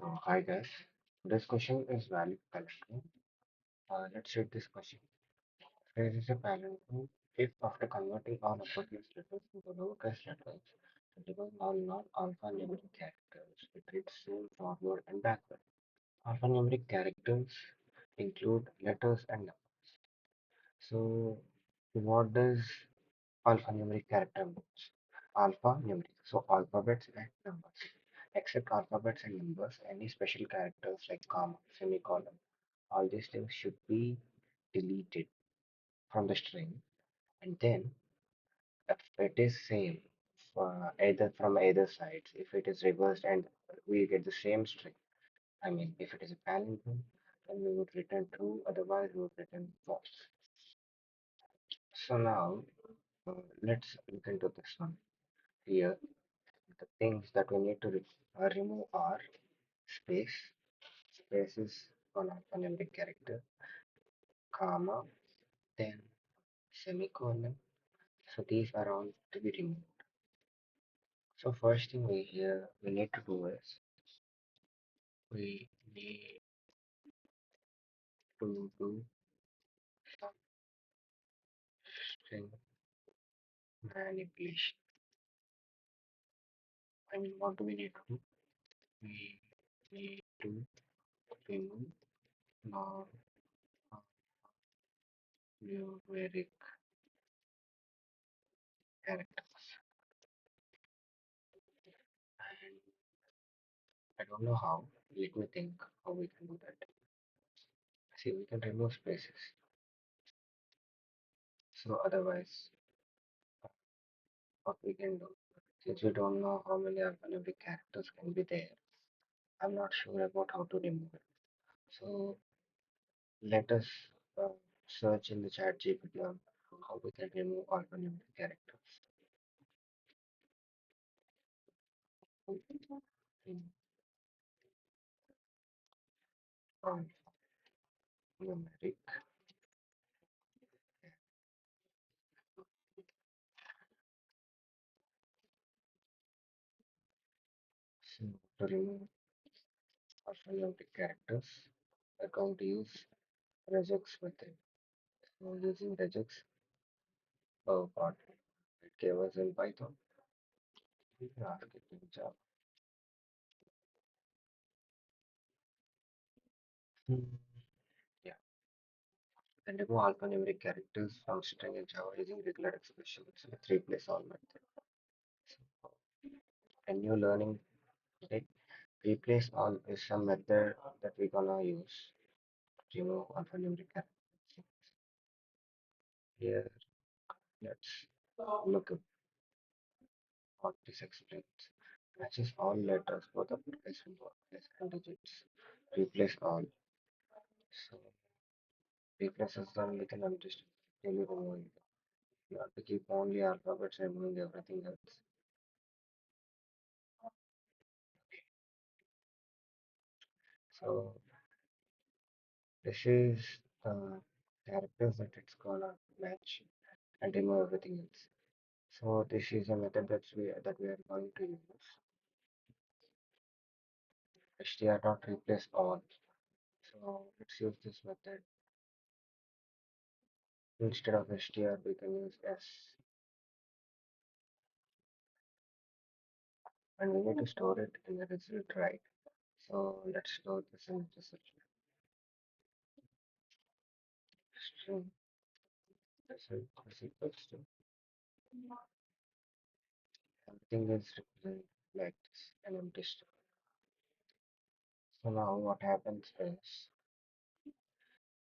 So, hi guys. This question is valid palindrome. Let's read this question. There is a palindrome if after converting all uppercase letters into lowercase letters, given all non-alphanumeric characters, it reads same forward and backward. Alphanumeric characters include letters and numbers. So, what does alphanumeric character means? Alphanumeric, so alphabets and numbers. Except alphabets and numbers, any special characters like comma, semicolon, all these things should be deleted from the string. And then, if it is same for either from either sides, if it is reversed and we get the same string, I mean, if it is a palindrome, then we would return true, otherwise we would return false. So now, let's look into this one. Here, the things that we need to remove are space, space is one alphanumeric character, comma, then semicolon. So these are all to be removed. So first thing we need to do is we need to do some string manipulation. I mean, what do we need to do? We need to remove non-numeric characters. And I don't know how. Let me think how we can do that. See, we can remove spaces. So otherwise, what we can do, since we don't know how many alphanumeric characters can be there, I'm not sure about how to remove it. So let us uh, search in the chat GPT on how we can remove alphanumeric characters. Alphanumeric. So to remove alphanumeric characters, we're going to use regex method. So using regex, what it gave us in Python, we can ask it in Java. Hmm. Yeah, and remove alphanumeric characters from string in Java using regular expressions with replace all method. So, a new learning today, replace all is some method that we're gonna use to remove alphanumeric characters. Here, let's look at what this explains. Matches all letters, both uppercase and lowercase and digits. Replace all. So replace is done with an empty string. Really removing it. You have to keep only alphabets, removing everything else. So this is the characters that it's gonna match and remove everything else. So this is a method that we are going to use. str dot replace all. So let's use this method. Instead of str, we can use s, and we need to store it in the result, right? So let's store this in the result string. Result is equals to everything is represented like this, an empty string. So now what happens is,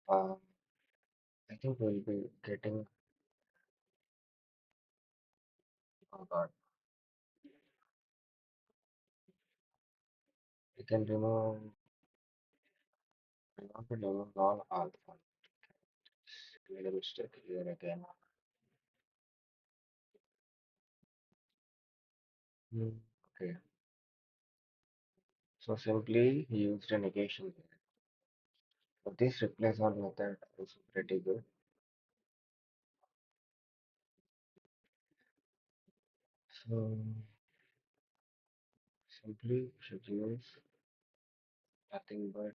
um, I think we'll be getting, oh god, we can remove, we want to remove all alpha. Made a mistake here again. Hmm, okay, so simply used a negation here. So this replace all method is pretty good. So simply should use Nothing but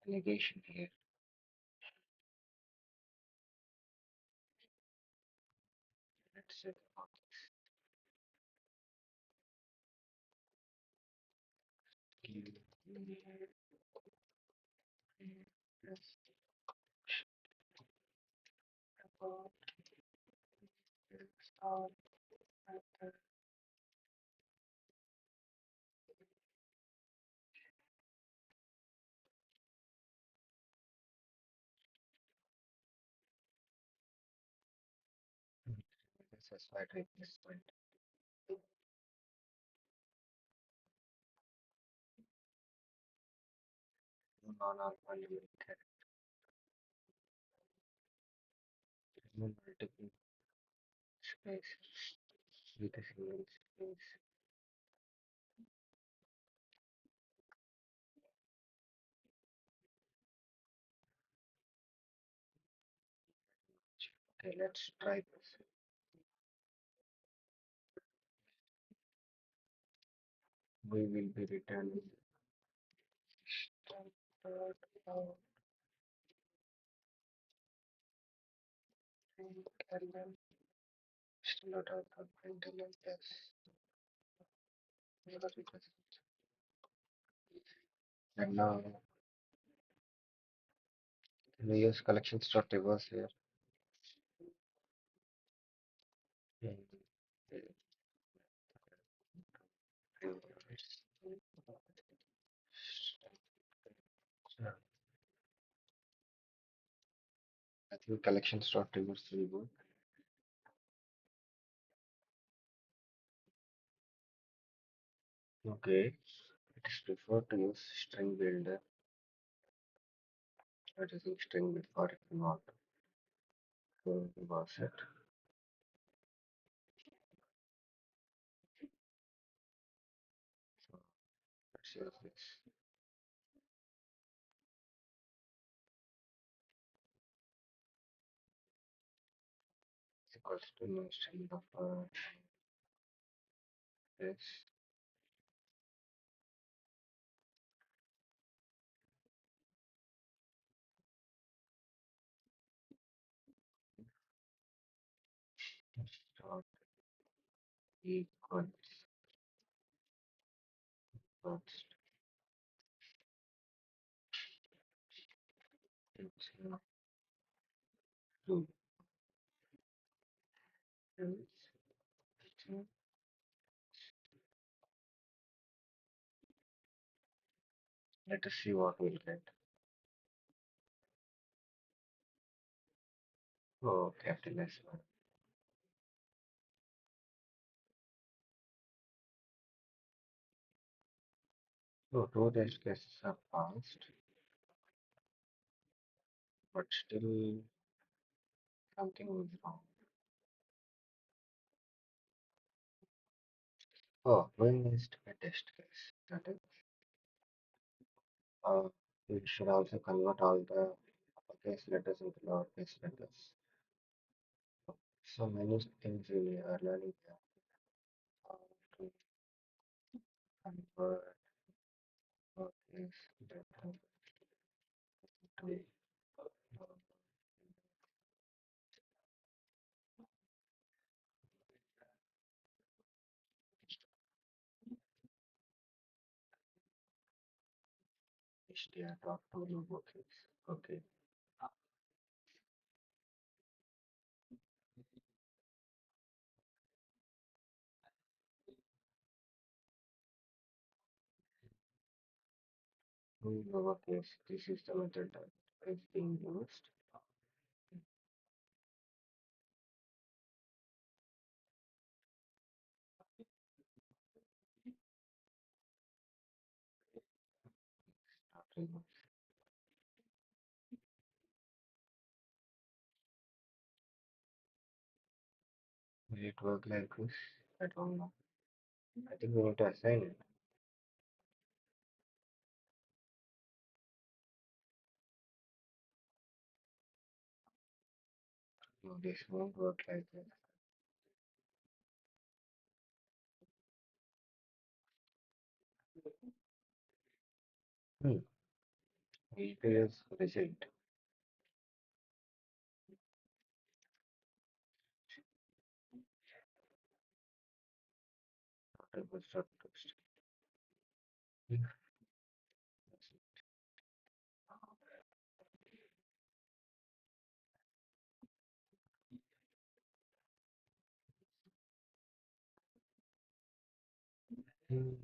negation here. Let's say give me this about this all matter. This is why replacement. Non-normal limited. Multiple spaces with a single space. Okay, let's try this. We will be returning standard out and then standard out of maintenance yes. Because it is- And now we use collections dot reverse here. And, uh, I think collections dot reverse will work. Okay, it is preferred to use string builder. That is in string before if not to reverse it. So let's use this. It's equals to new string buffer this dot equals first into two else to let us see what we'll get. Oh, capital S one. So two test cases are passed, but still something was wrong. Oh, we missed a test case. That is, uh, we should also convert all the uppercase letters into lowercase letters. So many things we are learning here. How to convert uppercase letter to HDR dot to lowercase. Okay, in lowercase. This is the method that is being used. Starting. Will it work like this? I don't know. I think we need to assign it. No, this won't work like this. Hmm. Is result. Table short text.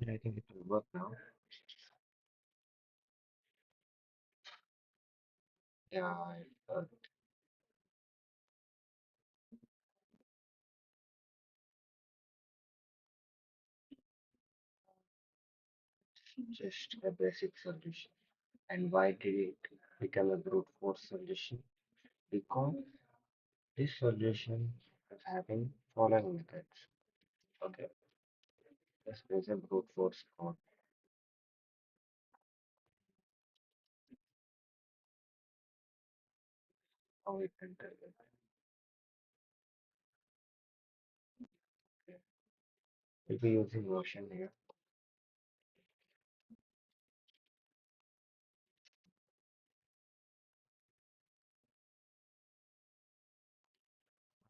I think it will work now. Yeah, just a basic solution. And why did it become a brute force solution? Because this solution is having following methods. Okay, this is a brute force code. How we can tell it. Okay. We'll be using motion here.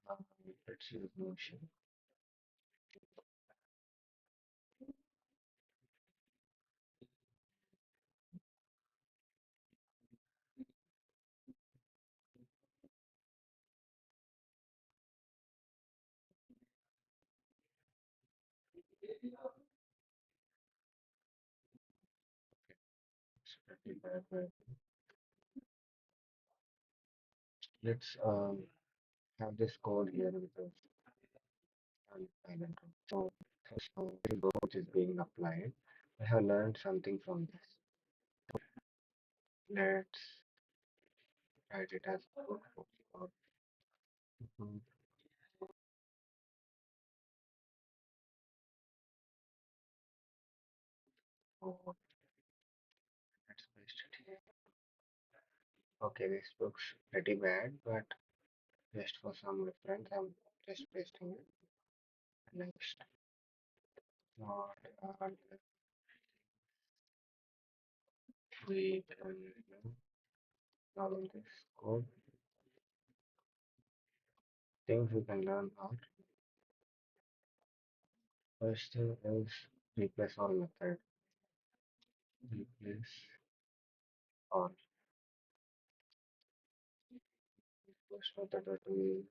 Uh, let's use motion. It's pretty bad, but let's have this code here with us on Palindrome. So, so the code which is being applied. I have learned something from this. Let's write it as brute force code. Mhm. Oh, let's paste it here. Okay, this looks pretty bad, but just for some reference, I'm just pasting it. Next, not we can now in this code things we can learn out. First thing is replace all method. Replace all. First method that we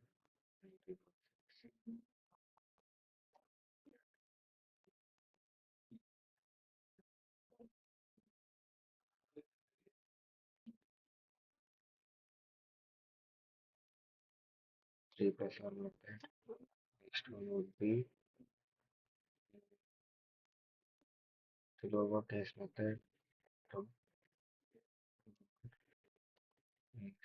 replace all method. Next one would be the lowercase method. To next,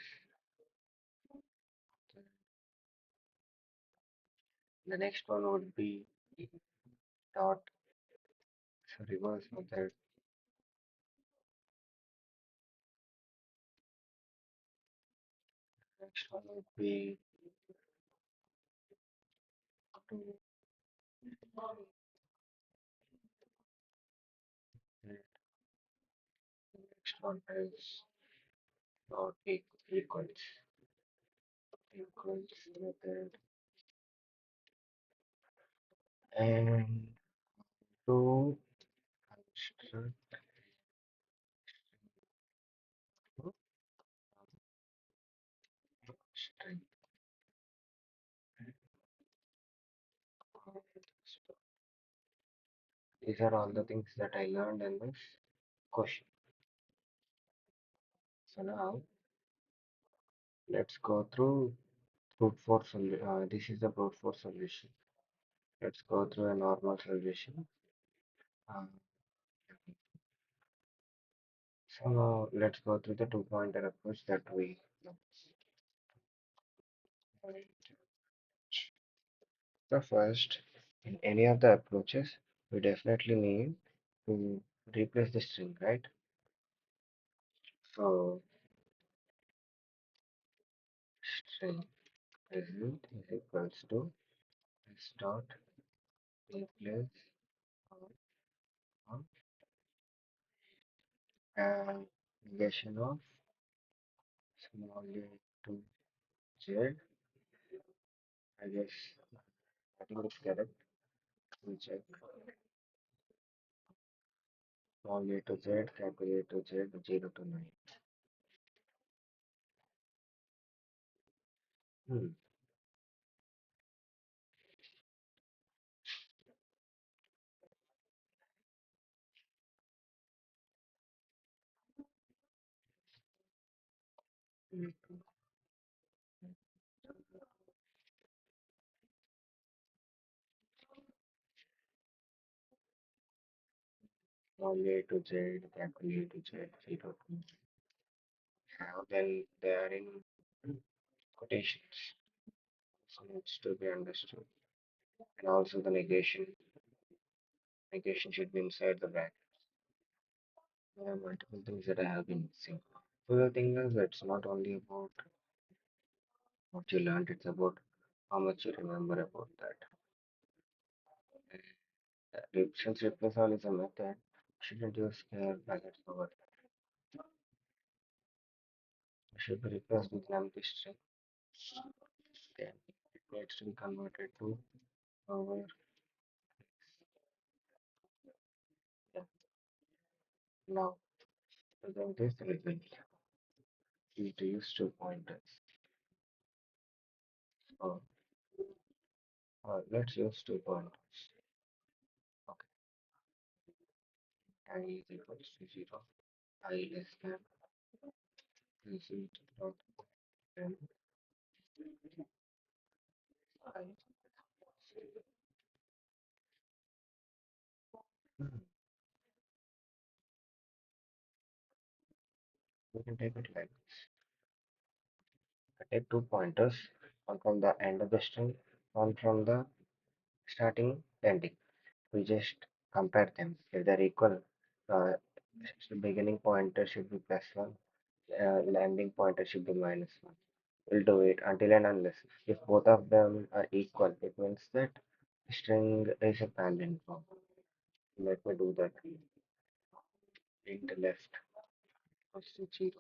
the next one would be dot. So reverse method. Next one would be to. Next one is dot equals equals method and to construct string. These are all the things that I learned in this question. So now let's go through brute force this is the brute force solution. Let's go through a normal solution. Um, so now let's go through the two-pointer approach that we know. So first, in any of the approaches, we definitely need to replace the string, right? So string result is equals to s dot replace uh, and negation of small a to z. I guess I think it's correct. We check small a to z, capital A to z, 0 to 9. Hmm. Small a to z, capital A to z, 0 to 9. Now then they are in quotations, so needs to be understood. And also the negation should be inside the bracket. There are multiple things that I have been missing. So the thing is, it's not only about what you learned, it's about how much you remember about that. Since replace all is a method, shouldn't use square brackets over it should be replaced with an empty string. Then it needs to be converted to over. Yeah. Now, present this result, we to use two pointers. So, let's use two pointers. Okay, I is equals to 0, I less than result dot and I. Hmm, we can take it like I take two pointers, one from the end of the string, one from the starting ending. We just compare them. If they're equal, the beginning pointer should be +1, landing pointer should be -1. We'll do it until and unless if both of them are equal, it means that string is a palindrome. Let me do that. Int left equals to 0,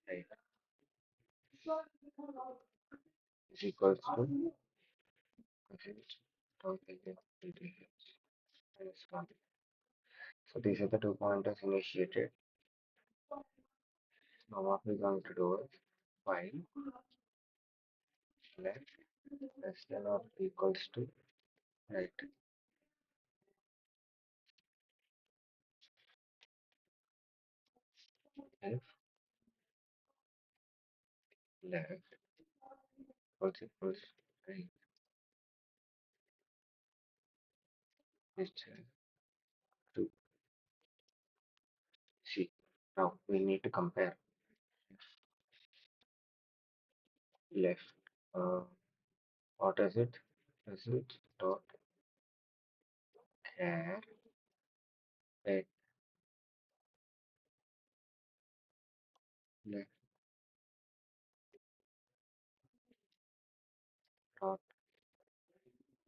right, is equals to percent dot again into h minus 1. So these are the two pointers initiated. Now what we're going to do is while left less than or equals to right, if left equals right, it's to see. Now we need to compare left. Uh, what is it? Result dot char at left dot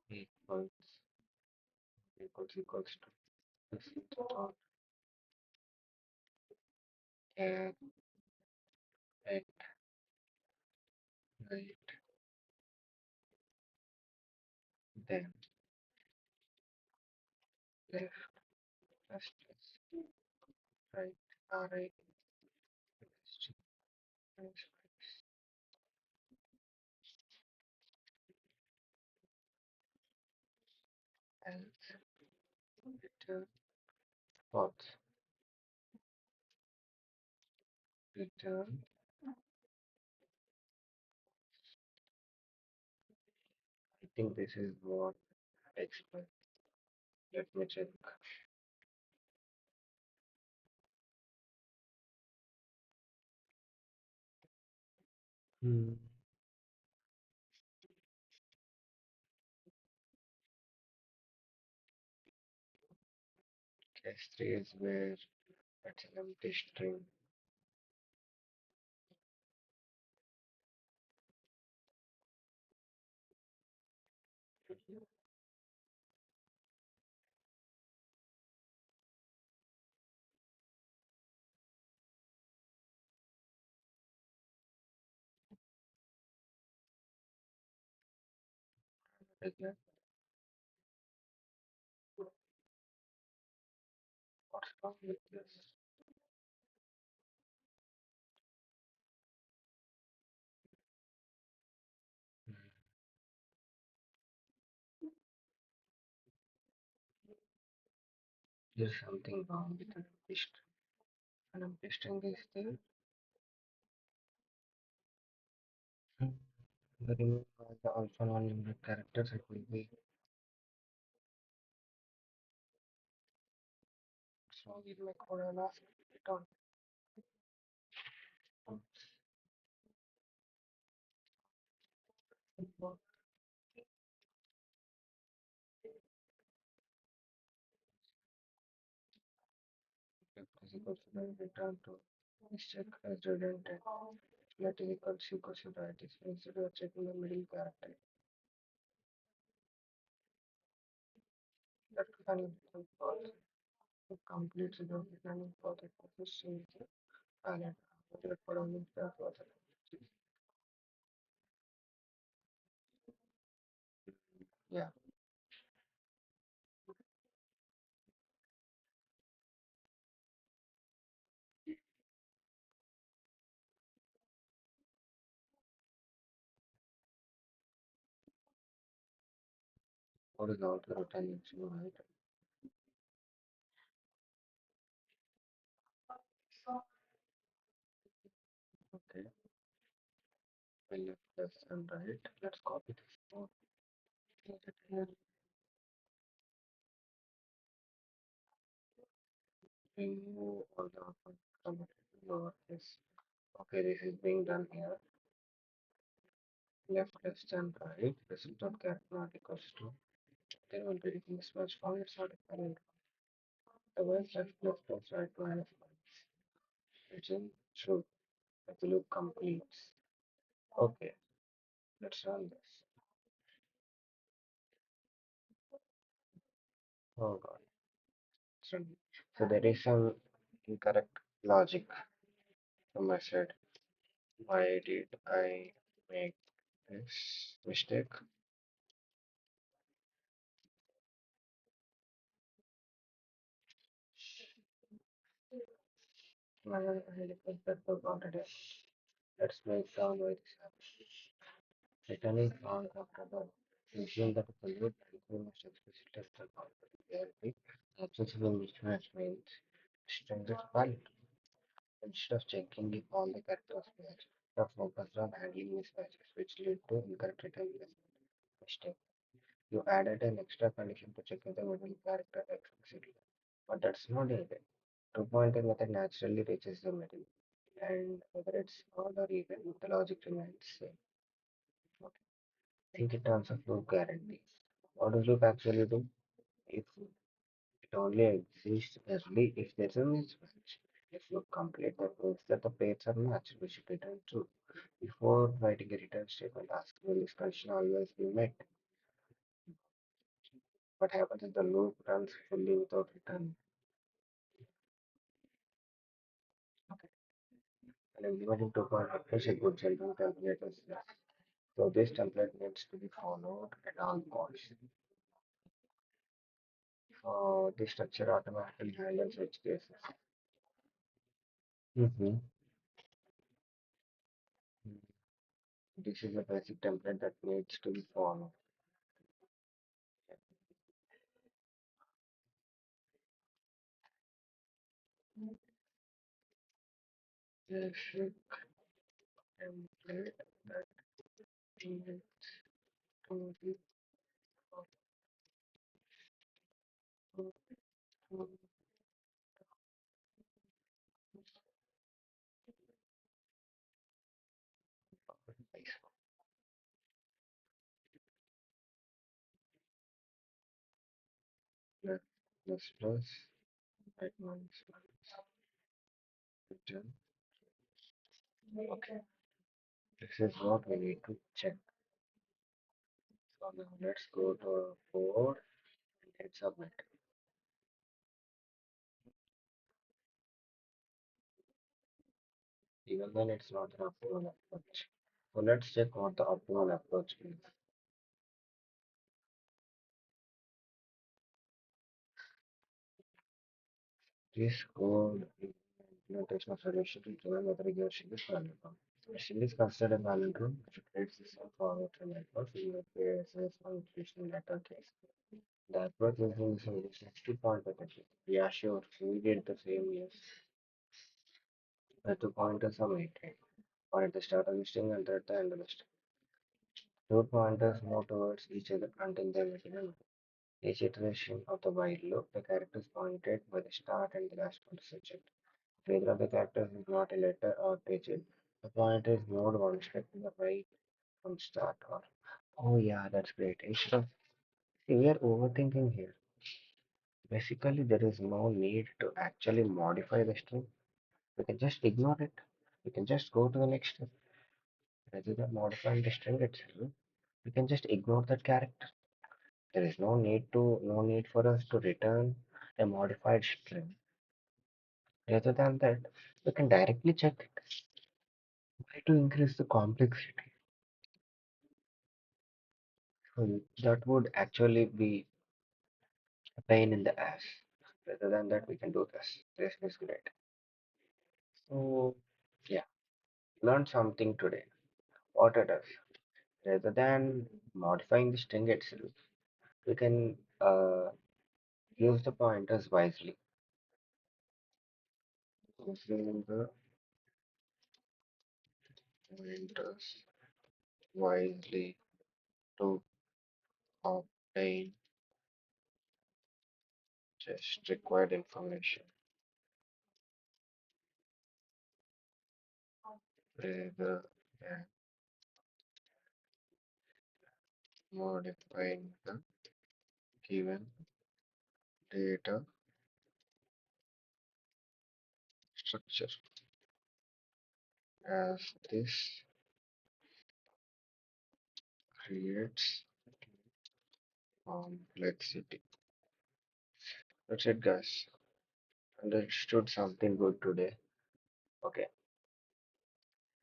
equals equals to result dot char at right, then left plus right, right minus else return false. Return. I think this is what I explained. Let me check. Hmm. Case 3 is where it's an empty string. Again, what's wrong with this? There's something wrong with the pist. And I'm pasting this there. Hmm. The remove all the also non-limited characters. It will be so with my code and ask it on. If this equals to then return to this check as redundant. Let is equals to right. This instead of checking the middle character. That can become false. It completes the planning for the position palette. That for only the process. Yeah, what is out the return issue, right? Okay, we left left and right. Let's copy this code. Paste it here. Remove all the upper comment lowercase. Okay, this is being done here. Left, left, and right. Result of cat not equals to. There will be mismatch found. It's not a palindrome. The words left, left, left, right, minus one. It's in true. If the loop completes. Okay, let's run this. Oh god. So, so there is some incorrect logic from my side. Why did I make this mistake? I request that for content. Let's break down why this happens. Returning found after the machine that is a loop and we must explicitly test the boundary. Absence of a mismatch means string is valid. Instead of checking if all the characters match, the focused on handling mismatches, which lead to incorrect return mistake. You added an extra condition to check if the middle character explicitly, but that's not needed. Two-pointer method naturally reaches the middle, and whether it's odd or even, the logic remains same. Okay. Think in terms of loop guarantee. What does loop actually do? If it only exists early if there's a mismatch. If loop complete, that means that the pairs are matched, we should return true. Before writing a return statement, ask will this condition always be met? What happens if the loop runs fully without return? Okay. And implementing two-pointer is a good general template as well. So this template needs to be followed at all costs. So the structure automatically handles edge cases. Mhm. This is a basic template that needs to be followed. Basic template that needs to be followed. Let us plus at minus return. Okay, this is what we need to check. So now let's go to code and hit submit. Even then it's not an optimal approach. So let's check what the optimal approach is. This code implementation of solution to determine whether a given string is palindrome. A string is considered a palindrome if it creates the same format and network in the PSS or inclusion letter case. The approach using this is next to point method. Yeah, sure. We did the same, yes. The two pointers are maintained, or at the start of the string and at the end of the string. Two pointers move towards each other until they meet in a loop. Each iteration of the while loop, the character is pointed by the start and the last of the subject. If either of the characters is not a letter or digit, the pointer is moved one step to the right from start or. Oh yeah, that's great. Instead of see, we are overthinking here. Basically, there is no need to actually modify the string. We can just ignore it. We can just go to the next step. Rather than modifying the string itself, we can just ignore that character. There is no need for us to return a modified string. Rather than that, we can directly check it. Why to increase the complexity? That would actually be a pain in the ass. Rather than that, we can do this. This is great. So yeah, learn something today. What it is. Rather than modifying the string itself, we can use the pointers wisely. Using the pointers wisely to obtain just required information rather than modifying the given data structure, as this creates complexity. That's it, guys. Understood something good today. Okay,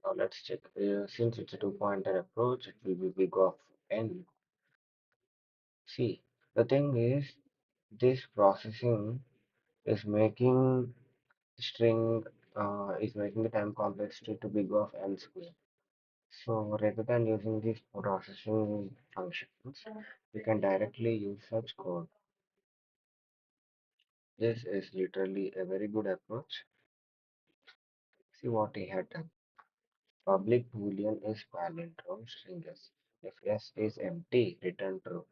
now let's check. Since it's a two-pointer approach, it will be big of n. See, the thing is, this processing is making string is making the time complexity to big of n square. So rather than using these processing functions, we can directly use such code. This is literally a very good approach. See what he had done. Public boolean is palindrome string s. If s is empty, return true.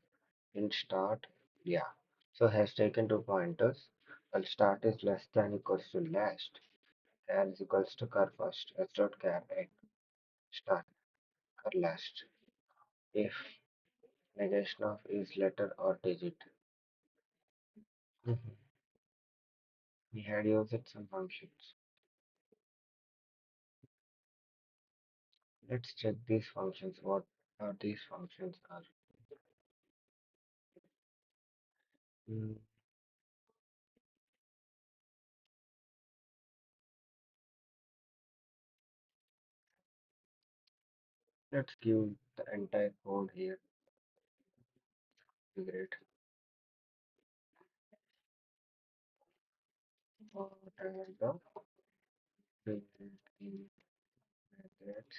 In start, yeah. So has taken two pointers. While start is less than equals to last. Char is equals to char first. S dot char end. Start char last. If negation of is letter or digit. Mhm. We had used some functions. Let's check these functions. What are these functions are? Mm, let's give the entire code here. Great. What are the built-in methods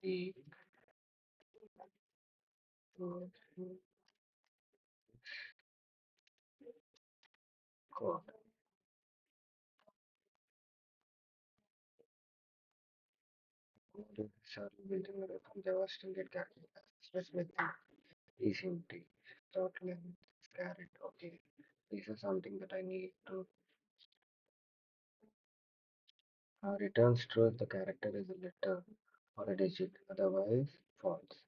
the code code? Code is building a from Java string get character special with is empty. Dot length caret. Okay. This is something that I need to returns true if the character is a letter or a digit, otherwise false.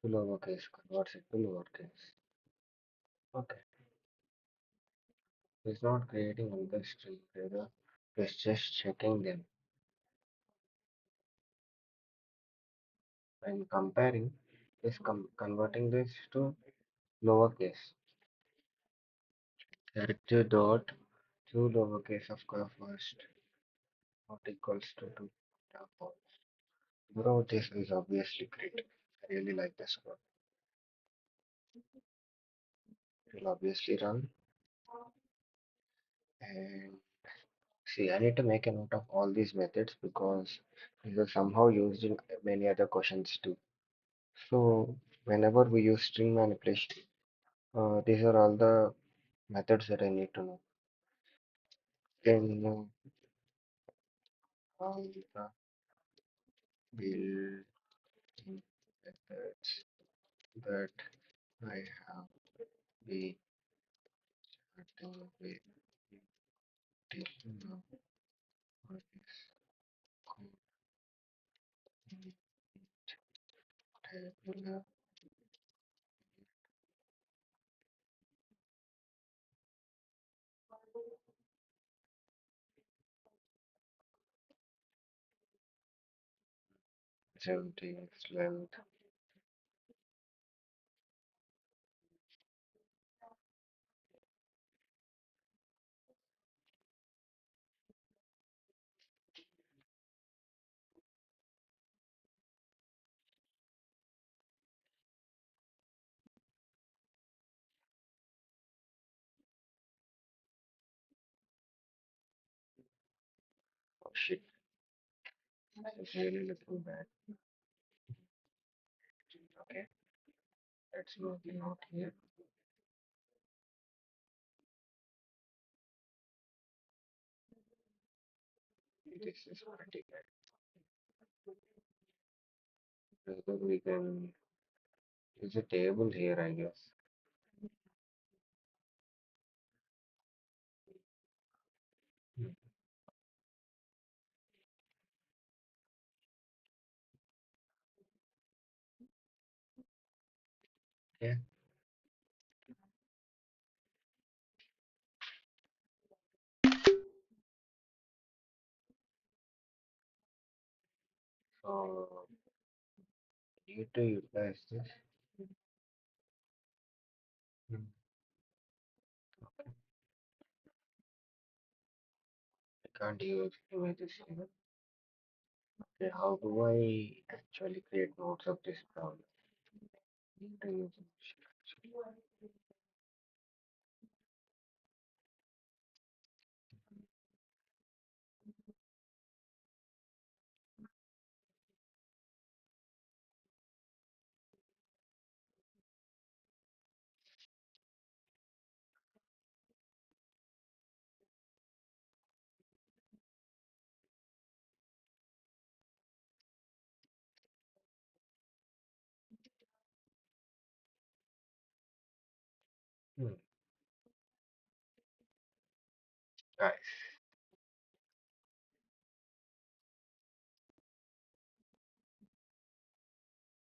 To lowercase converts it to lowercase. Okay. It's not creating another string, rather it's just checking them. When comparing, is converting this to lowercase. Character dot two lowercase of course first not equals to two. Therefore, bro, this is obviously great. I really like this code. It will obviously run. And see, I need to make a note of all these methods because these are somehow used in many other questions too. So whenever we use string manipulation, these are all the methods that I need to know. Then all the built methods that I have been starting with till now for this code tabular empty length. Oh shit, this is really looking bad. Okay, let's move the note here. This is pretty bad. Whether we can use a table here, I guess. Yeah. So need to utilize this. Hmm. I can't use images here. Okay, how do I actually create nodes of this problem? Need to use hmm. Nice.